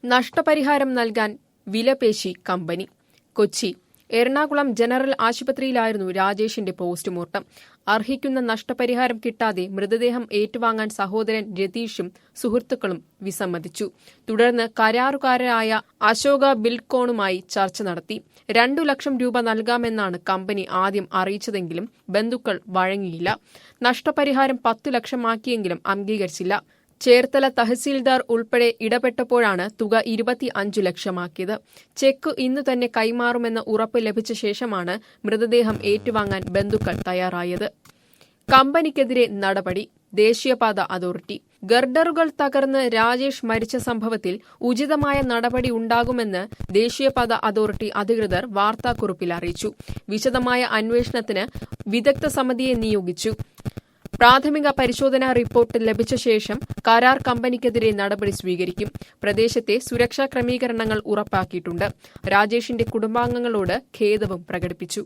നഷ്ടപരിഹാരം നൽകാൻ വിലപേശി company. Kochi Ernakulam general ആശുപത്രിയിലായിരുന്നു രാജേഷിന്റെ പോസ്റ്റ്മോർട്ടം. അർഹിക്കുന്ന നഷ്ടപരിഹാരം കിട്ടാതെ മൃതദേഹം ഏറ്റുവാങ്ങാൻ സഹോദരൻ രതീഷും സുഹൃത്തുക്കളും വിസമ്മതിച്ചു. തുടർന്ന് കരാറുകാരായ അശോക ബിൽഡ്കോണുമായി ചർച്ച നടത്തി. 2 ലക്ഷം രൂപ നൽകാമെന്നാണ് കമ്പനി ആദ്യം അറിയിച്ചതെങ്കിലും ബന്ധുക്കൾ വഴങ്ങിയില്ല. നഷ്ടപരിഹാരം 10 ലക്ഷമാക്കിയെങ്കിലും അംഗീകരിച്ചില്ല. ചേർത്തല തഹസീൽദാർ ഉൾപ്പെടെ ഇടപെട്ടപ്പോഴാണ് തുക 25 ലക്ഷമാക്കിയത്. ചെക്ക് ഇന്നു തന്നെ കൈമാറുമെന്ന ഉറപ്പ് ലഭിച്ച ശേഷമാണ് മൃതദേഹം ഏറ്റുവാങ്ങാൻ ബന്ധുക്കൾ തയ്യാറായത്. കമ്പനിക്കെതിരെ നടപടി. ദേശീയപാത അതോറിറ്റി. ഗർഡറുകൾ തകർന്ന് രാജേഷ് മരിച്ച സംഭവത്തിൽ ഉചിതമായ നടപടി ഉണ്ടാകുമെന്ന് ദേശീയപാത അതോറിറ്റി അധികൃതർ വാർത്താക്കുറിപ്പിൽ അറിയിച്ചു. വിശദമായ അന്വേഷണത്തിന് വിദഗ്ധ സമിതിയെ നിയോഗിച്ചു. പ്രാഥമിക പരിശോധനാ റിപ്പോർട്ട് ലഭിച്ച ശേഷം കരാർ കമ്പനിക്കെതിരെ നടപടി സ്വീകരിക്കും. പ്രദേശത്തെ സുരക്ഷാ ക്രമീകരണങ്ങൾ ഉറപ്പാക്കിയിട്ടുണ്ട്. രാജേഷിന്റെ കുടുംബാംഗങ്ങളോട് ഖേദവും പ്രകടിപ്പിച്ചു.